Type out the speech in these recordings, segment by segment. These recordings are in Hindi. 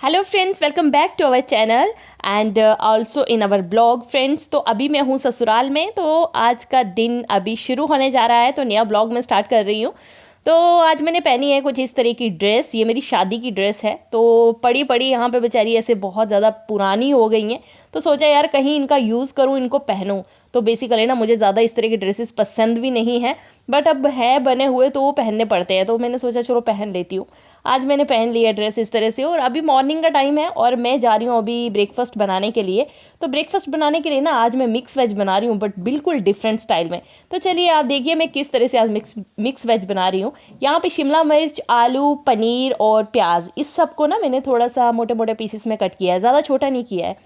Hello friends, welcome back to our channel and also in our blog friends. तो अभी मैं हूँ ससुराल में। तो आज का दिन अभी शुरू होने जा रहा है, तो नया ब्लॉग मैं स्टार्ट कर रही हूँ। तो आज मैंने पहनी है कुछ इस तरह की ड्रेस। ये मेरी शादी की ड्रेस है। तो पड़ी पड़ी यहाँ पे बेचारी ऐसे बहुत ज़्यादा पुरानी हो गई हैं। तो सोचा यार कहीं इनका यूज़ करूँ, इनको पहनूँ। तो बेसिकली ना मुझे ज़्यादा इस तरह की ड्रेसेस पसंद भी नहीं है, बट अब है बने हुए तो वो पहनने पड़ते हैं। तो मैंने सोचा चलो पहन लेती हूँ। आज मैंने पहन लिया ड्रेस इस तरह से। और अभी मॉर्निंग का टाइम है और मैं जा रही हूँ अभी ब्रेकफास्ट बनाने के लिए। तो ब्रेकफास्ट बनाने के लिए ना आज मैं मिक्स वेज बना रही हूँ, बट बिल्कुल डिफरेंट स्टाइल में। तो चलिए आप देखिए मैं किस तरह से आज मिक्स वेज बना रही हूँ। यहाँ पे शिमला मिर्च, आलू, पनीर और प्याज, इस सब को ना मैंने थोड़ा सा मोटे मोटे पीसेस में कट किया है, ज़्यादा छोटा नहीं किया है,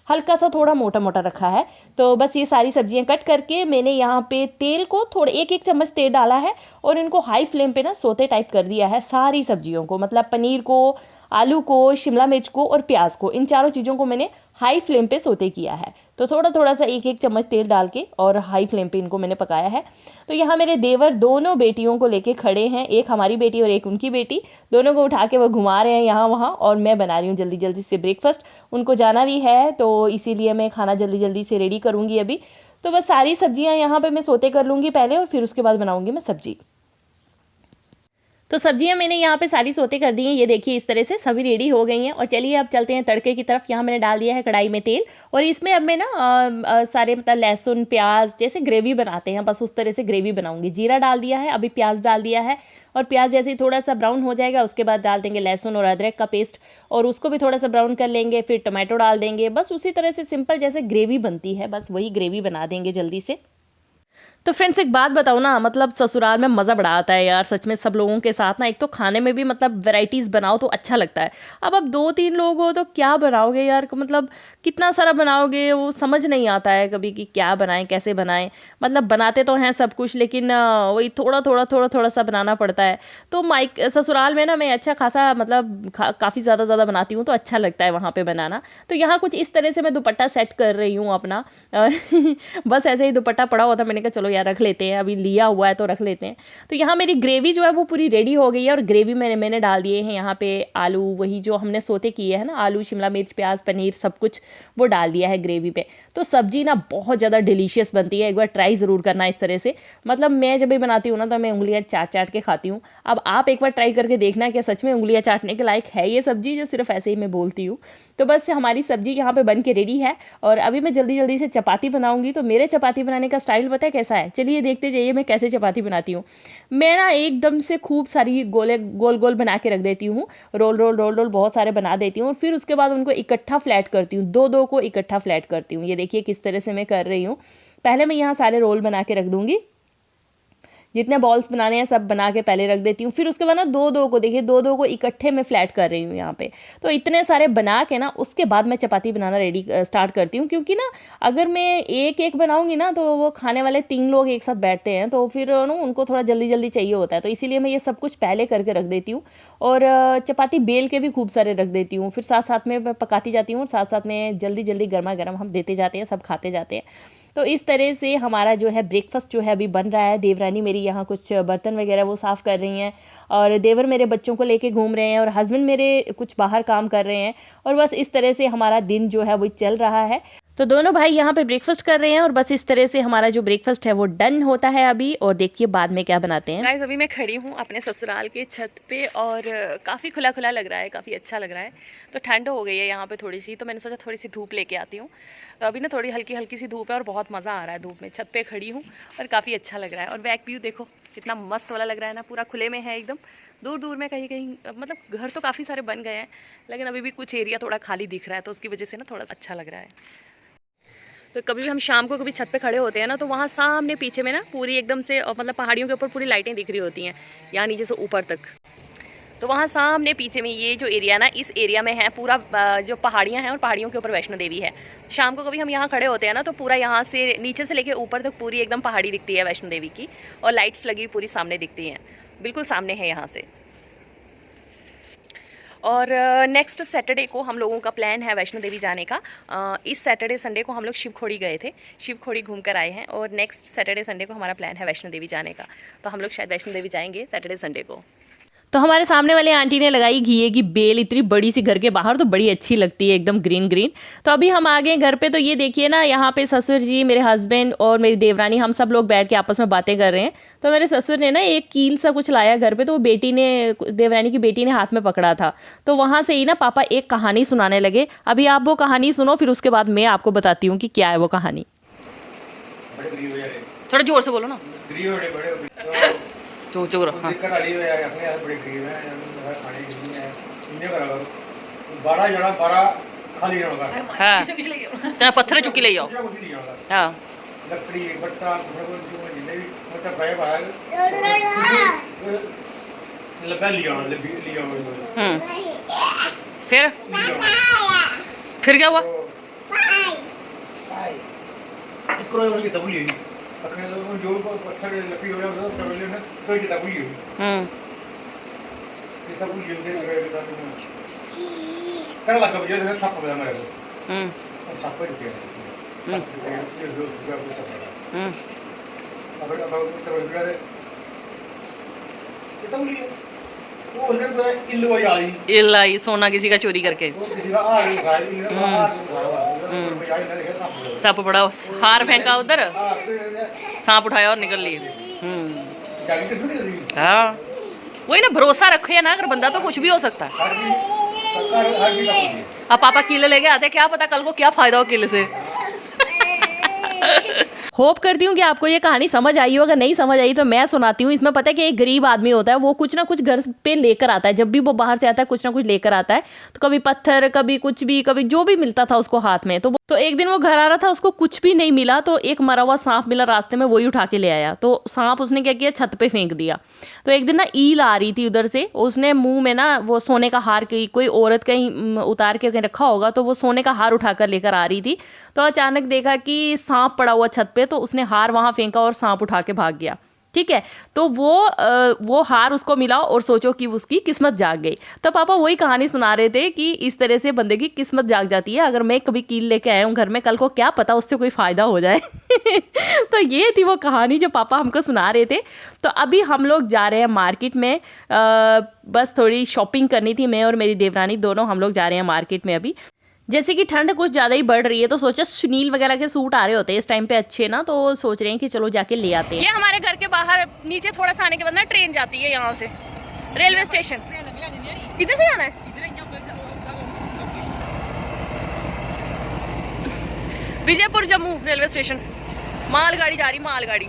हल्का सा थोड़ा मोटा मोटा रखा है। तो बस ये सारी सब्जियां कट करके मैंने यहाँ पे तेल को थोड़ा एक एक चम्मच तेल डाला है और इनको हाई फ्लेम पे ना सोते टाइप कर दिया है। सारी सब्जियों को, मतलब पनीर को, आलू को, शिमला मिर्च को और प्याज को, इन चारों चीज़ों को मैंने हाई फ्लेम पे सोते किया है। तो थोड़ा थोड़ा सा एक एक चम्मच तेल डाल के और हाई फ्लेम पे इनको मैंने पकाया है। तो यहाँ मेरे देवर दोनों बेटियों को लेके खड़े हैं, एक हमारी बेटी और एक उनकी बेटी। दोनों को उठा के वो घुमा रहे हैं यहाँ वहाँ, और मैं बना रही हूँ जल्दी जल्दी से ब्रेकफास्ट। उनको जाना भी है तो इसीलिए मैं खाना जल्दी जल्दी से रेडी करूँगी अभी। तो बस सारी सब्जियाँ यहाँ पे मैं सोते कर लूँगी पहले, और फिर उसके बाद बनाऊँगी मैं सब्जी। तो सब्जियां मैंने यहाँ पे सारी सोते कर दी हैं। ये देखिए इस तरह से सभी रेडी हो गई हैं। और चलिए अब चलते हैं तड़के की तरफ। यहाँ मैंने डाल दिया है कढ़ाई में तेल, और इसमें अब मैं ना सारे मतलब लहसुन प्याज जैसे ग्रेवी बनाते हैं, बस उस तरह से ग्रेवी बनाऊंगी। जीरा डाल दिया है, अभी प्याज डाल दिया है, और प्याज जैसे ही थोड़ा सा ब्राउन हो जाएगा उसके बाद डाल देंगे लहसुन और अदरक का पेस्ट, और उसको भी थोड़ा सा ब्राउन कर लेंगे। फिर टमाटो डाल देंगे। बस उसी तरह से सिंपल जैसे ग्रेवी बनती है, बस वही ग्रेवी बना देंगे जल्दी से। तो फ्रेंड्स एक बात बताऊँ ना, मतलब ससुराल में मज़ा बड़ा आता है यार सच में। सब लोगों के साथ ना, एक तो खाने में भी मतलब वैरायटीज़ बनाओ तो अच्छा लगता है। अब 2-3 लोग हो तो क्या बनाओगे यार, मतलब कितना सारा बनाओगे, वो समझ नहीं आता है कभी कि क्या बनाएं कैसे बनाएं। मतलब बनाते तो हैं सब कुछ, लेकिन वही थोड़ा सा बनाना पड़ता है। तो माइक ससुराल में ना मैं अच्छा खासा मतलब काफ़ी ज़्यादा बनाती हूँ, तो अच्छा लगता है वहाँ पर बनाना। तो यहाँ कुछ इस तरह से मैं दुपट्टा सेट कर रही हूँ अपना। बस ऐसे ही दुपट्टा पड़ा हुआ था, मैंने कहा चलो यार रख लेते हैं, अभी लिया हुआ है तो रख लेते हैं। तो यहाँ मेरी ग्रेवी जो है वो पूरी रेडी हो गई है, और ग्रेवी मैंने डाल दिए हैं यहाँ पे आलू, वही जो हमने सोते किए हैं ना, आलू, शिमला मिर्च, प्याज, पनीर, सब कुछ वो डाल दिया है ग्रेवी पे। तो सब्जी ना बहुत ज़्यादा डिलीशियस बनती है, एक बार ट्राई ज़रूर करना इस तरह से। मतलब मैं जब भी बनाती हूँ ना तो मैं उंगलियाँ चाट चाट के खाती हूँ। अब आप एक बार ट्राई करके देखना क्या सच में उंगलियाँ चाटने के लायक है ये सब्जी, जो सिर्फ ऐसे ही मैं बोलती हूँ। तो बस हमारी सब्जी यहाँ पे बन के रेडी है, और अभी मैं जल्दी जल्दी से चपाती बनाऊंगी। तो मेरे चपाती बनाने का स्टाइल पता है कैसा है, चलिए देखते जाइए मैं कैसे चपाती बनाती हूँ। मैं ना एकदम से खूब सारी गोले गोल गोल बना के रख देती हूँ, रोल रोल रोल रोल बहुत सारे बना देती हूँ, और फिर उसके बाद उनको इकट्ठा फ्लैट करती हूँ, दो दो को इकट्ठा फ्लैट करती हूँ। ये देखिए किस तरह से मैं कर रही हूँ। पहले मैं यहाँ सारे रोल बना के रख दूंगी, जितने बॉल्स बनाने हैं सब बना के पहले रख देती हूँ। फिर उसके बाद ना दो दो को देखिए, दो दो को इकट्ठे में फ्लैट कर रही हूँ यहाँ पे। तो इतने सारे बना के ना उसके बाद मैं चपाती बनाना रेडी स्टार्ट करती हूँ, क्योंकि ना अगर मैं एक एक बनाऊंगी ना तो वो खाने वाले 3 लोग एक साथ बैठते हैं, तो फिर ना उनको थोड़ा जल्दी जल्दी चाहिए होता है। तो इसीलिए मैं ये सब कुछ पहले करके रख देती हूँ, और चपाती बेल के भी खूब सारे रख देती हूँ। फिर साथ साथ में पकाती जाती हूँ, और साथ साथ में जल्दी जल्दी गर्मा गर्म हम देते जाते हैं, सब खाते जाते हैं। तो इस तरह से हमारा जो है ब्रेकफास्ट जो है अभी बन रहा है। देवरानी मेरी यहाँ कुछ बर्तन वगैरह वो साफ़ कर रही हैं, और देवर मेरे बच्चों को लेके घूम रहे हैं, और हस्बैंड मेरे कुछ बाहर काम कर रहे हैं। और बस इस तरह से हमारा दिन जो है वो चल रहा है। तो दोनों भाई यहाँ पे ब्रेकफास्ट कर रहे हैं, और बस इस तरह से हमारा जो ब्रेकफास्ट है वो डन होता है अभी। और देखिए बाद में क्या बनाते हैं। गाइस अभी मैं खड़ी हूँ अपने ससुराल के छत पे, और काफ़ी खुला खुला लग रहा है, काफ़ी अच्छा लग रहा है। तो ठंड हो गई है यहाँ पे थोड़ी सी, तो मैंने सोचा थोड़ी सी धूप लेके आती हूँ। तो अभी ना थोड़ी हल्की हल्की सी धूप है, और बहुत मज़ा आ रहा है धूप में। छत पे खड़ी हूँ और काफ़ी अच्छा लग रहा है। और बैक व्यू देखो कितना मस्त वाला लग रहा है ना, पूरा खुले में है एकदम। दूर दूर में कहीं कहीं मतलब घर तो काफ़ी सारे बन गए हैं, लेकिन अभी भी कुछ एरिया थोड़ा खाली दिख रहा है, तो उसकी वजह से ना थोड़ा अच्छा लग रहा है। तो कभी भी हम शाम को कभी छत पे खड़े होते हैं ना, तो वहाँ सामने पीछे में ना पूरी एकदम से मतलब पहाड़ियों के ऊपर पूरी लाइटें दिख रही होती हैं, यहाँ नीचे से ऊपर तक। तो वहाँ सामने पीछे में ये जो एरिया ना, इस एरिया में है पूरा जो पहाड़ियाँ हैं, और पहाड़ियों के ऊपर वैष्णो देवी है। शाम को कभी हम यहाँ खड़े होते हैं ना, तो पूरा यहाँ से नीचे से लेके ऊपर तक पूरी एकदम पहाड़ी दिखती है वैष्णो देवी की, और लाइट्स लगी पूरी सामने दिखती हैं, बिल्कुल सामने है यहाँ से। और नेक्स्ट सैटरडे को हम लोगों का प्लान है वैष्णो देवी जाने का। इस सैटरडे संडे को हम लोग शिवखोड़ी गए थे, शिवखोड़ी घूम कर आए हैं, और नेक्स्ट सैटरडे संडे को हमारा प्लान है वैष्णो देवी जाने का। तो हम लोग शायद वैष्णो देवी जाएंगे सैटरडे संडे को। तो हमारे सामने वाले आंटी ने लगाई घिए की बेल इतनी बड़ी सी घर के बाहर, तो बड़ी अच्छी लगती है एकदम ग्रीन ग्रीन। तो अभी हम आ गए घर पे, तो ये देखिए ना यहाँ पे ससुर जी, मेरे हस्बैंड और मेरी देवरानी, हम सब लोग बैठ के आपस में बातें कर रहे हैं। तो मेरे ससुर ने ना एक कील सा कुछ लाया घर पे, तो वो बेटी ने, देवरानी की बेटी ने हाथ में पकड़ा था। तो वहाँ से ही ना पापा एक कहानी सुनाने लगे। अभी आप वो कहानी सुनो, फिर उसके बाद मैं आपको बताती हूँ कि क्या है वो कहानी। थोड़ा जोर से बोलो ना। तो जोर हाँ। हाँ चाहे पत्थर चुकी ले जाओ। हाँ लकड़ी बट्टा जिन्ने भी मतलब भाई भाग लगा लिया फिर क्या हुआ? जो पत्थर लकड़ी हो जाए तो किताब हुई कर लगा मुझे सप पड़ा मेरे को सप पे रुके इल्लाई सोना किसी का चोरी करके सप पड़ा, हार फेंका उधर, सांप उठाया और निकल लिए। हाँ वही ना, भरोसा रखे ना अगर बंदा तो कुछ भी हो सकता है। अब पापा किले लेके आते, क्या पता कल को क्या फायदा हो किले से। होप करती हूँ कि आपको ये कहानी समझ आई हो। अगर नहीं समझ आई तो मैं सुनाती हूँ। इसमें पता है कि एक गरीब आदमी होता है, वो कुछ ना कुछ घर पे लेकर आता है। जब भी वो बाहर से आता है कुछ ना कुछ लेकर आता है। तो कभी पत्थर, कभी कुछ भी, कभी जो भी मिलता था उसको हाथ में। तो एक दिन वो घर आ रहा था, उसको कुछ भी नहीं मिला, तो एक मरा हुआ सांप मिला रास्ते में, वही उठा के ले आया। तो सांप उसने क्या किया, छत पे फेंक दिया। तो एक दिन ना ईल आ रही थी उधर से, उसने मुंह में ना वो सोने का हार, कोई औरत कहीं उतार के कहीं रखा होगा, तो वो सोने का हार उठाकर लेकर आ रही थी। तो अचानक देखा कि सांप पड़ा हुआ छत पे, तो उसने हार वहां फेंका और सांप उठा के भाग गया। ठीक है, तो वो हार उसको मिला और सोचो कि उसकी किस्मत जाग गई। तो पापा वही कहानी सुना रहे थे कि इस तरह से बंदे की किस्मत जाग जाती है। अगर मैं कभी कील लेके आया हूँ घर में, कल को क्या पता उससे कोई फ़ायदा हो जाए। तो ये थी वो कहानी जो पापा हमको सुना रहे थे। तो अभी हम लोग जा रहे हैं मार्केट में, बस थोड़ी शॉपिंग करनी थी। मैं और मेरी देवरानी दोनों हम लोग जा रहे हैं मार्केट में। अभी जैसे कि ठंड कुछ ज़्यादा ही बढ़ रही है, तो सोचा सुनील वगैरह के सूट आ रहे होते हैं इस टाइम पे अच्छे ना, तो सोच रहे हैं कि चलो जाके ले आते हैं। ये हमारे घर के बाहर नीचे थोड़ा सा आने के बाद ना ट्रेन जाती है यहाँ से, रेलवे स्टेशन। इधर से जाना है? विजयपुर जम्मू रेलवे स्टेशन, मालगाड़ी जा रही, मालगाड़ी।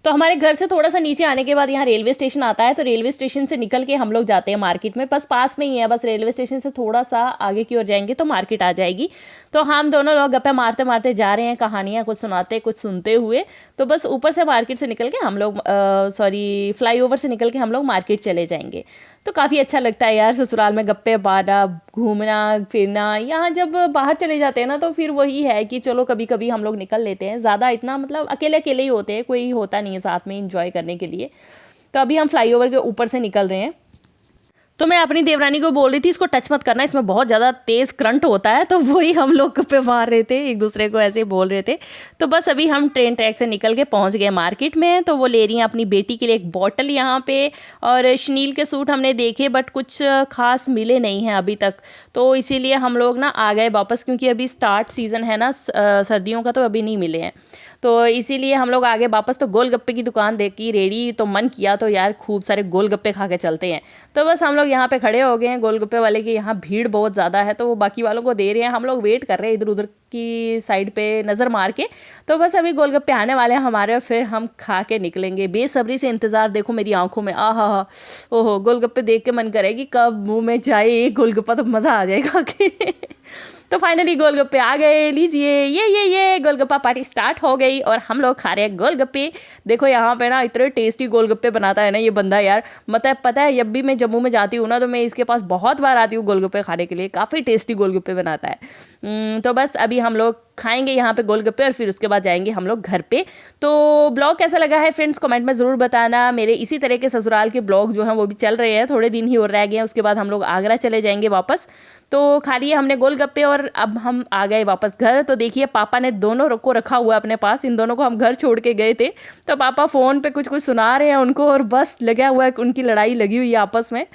तो हमारे घर से थोड़ा सा नीचे आने के बाद यहाँ रेलवे स्टेशन आता है। तो रेलवे स्टेशन से निकल के हम लोग जाते हैं मार्केट में। बस पास में ही है, बस रेलवे स्टेशन से थोड़ा सा आगे की ओर जाएंगे तो मार्केट आ जाएगी। तो हम दोनों लोग गप्पे मारते मारते जा रहे हैं, कहानियाँ कुछ सुनाते कुछ सुनते हुए। तो बस ऊपर से मार्केट से निकल के हम लोग फ्लाईओवर से निकल के हम लोग मार्केट चले जाएंगे। तो काफ़ी अच्छा लगता है यार ससुराल में गप्पे मारना, घूमना फिरना। यहाँ जब बाहर चले जाते हैं ना, तो फिर वही है कि चलो कभी कभी हम लोग निकल लेते हैं। ज़्यादा इतना मतलब अकेले अकेले ही होते हैं, कोई होता नहीं है साथ में इंजॉय करने के लिए। तो अभी हम फ्लाईओवर के ऊपर से निकल रहे हैं। तो मैं अपनी देवरानी को बोल रही थी इसको टच मत करना, इसमें बहुत ज़्यादा तेज़ करंट होता है। तो वही हम लोग पे मार रहे थे, एक दूसरे को ऐसे बोल रहे थे। तो बस अभी हम ट्रेन ट्रैक से निकल के पहुंच गए मार्केट में। तो वो ले रही हैं अपनी बेटी के लिए एक बॉटल यहाँ पे। और शनील के सूट हमने देखे बट कुछ खास मिले नहीं हैं अभी तक। तो इसीलिए हम लोग ना आ गए वापस, क्योंकि अभी स्टार्ट सीज़न है ना सर्दियों का, तो अभी नहीं मिले हैं। तो इसीलिए हम लोग आगे वापस। तो गोलगप्पे की दुकान देखी रेडी, तो मन किया तो यार खूब सारे गोलगप्पे खा के चलते हैं। तो बस हम लोग यहाँ पे खड़े हो गए हैं। गोलगप्पे वाले की यहाँ भीड़ बहुत ज़्यादा है, तो वो बाकी वालों को दे रहे हैं। हम लोग वेट कर रहे हैं इधर उधर की साइड पे नज़र मार के। तो बस अभी गोलगप्पे आने वाले हैं हमारे, फिर हम खा के निकलेंगे। बेसब्री से इंतज़ार देखो मेरी आंखों में। आहा, ओहो, गोलगप्पे देख के मन करेगी कब मुँह में जाए एक गोलगप्पा, तो मज़ा आ जाएगा के। तो फाइनली गोलगप्पे आ गए, लीजिए ये गोलगप्पा पार्टी स्टार्ट हो गई और हम लोग खा रहे हैं गोलगप्पे। देखो यहाँ पे ना इतने टेस्टी गोलगप्पे बनाता है ना ये बंदा यार। मतलब पता है जब भी मैं जम्मू में जाती हूँ ना, तो मैं इसके पास बहुत बार आती हूँ गोलगप्पे खाने के लिए। काफ़ी टेस्टी गोलगप्पे बनाता है। तो बस अभी हम लोग खाएंगे यहाँ पे गोलगप्पे और फिर उसके बाद जाएंगे हम लोग घर पे। तो ब्लॉग कैसा लगा है फ्रेंड्स कमेंट में ज़रूर बताना। मेरे इसी तरह के ससुराल के ब्लॉग जो हैं वो भी चल रहे हैं, थोड़े दिन ही और रह गए हैं, उसके बाद हम लोग आगरा चले जाएंगे वापस। तो खा लिए हमने गोलगप्पे और अब हम आ गए वापस घर। तो देखिए पापा ने दोनों को रखा हुआ है अपने पास, इन दोनों को हम घर छोड़ के गए थे। तो पापा फ़ोन पे कुछ कुछ सुना रहे हैं उनको और बस लगा हुआ है, उनकी लड़ाई लगी हुई है आपस में।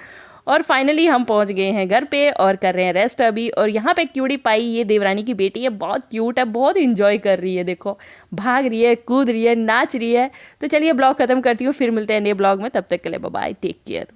और फाइनली हम पहुंच गए हैं घर पे और कर रहे हैं रेस्ट अभी। और यहाँ पे क्यूटी पाई, ये देवरानी की बेटी है, बहुत क्यूट है, बहुत इंजॉय कर रही है, देखो भाग रही है, कूद रही है, नाच रही है। तो चलिए ब्लॉग खत्म करती हूँ, फिर मिलते हैं नए ब्लॉग में, तब तक के लिए बाय बाय, टेक केयर।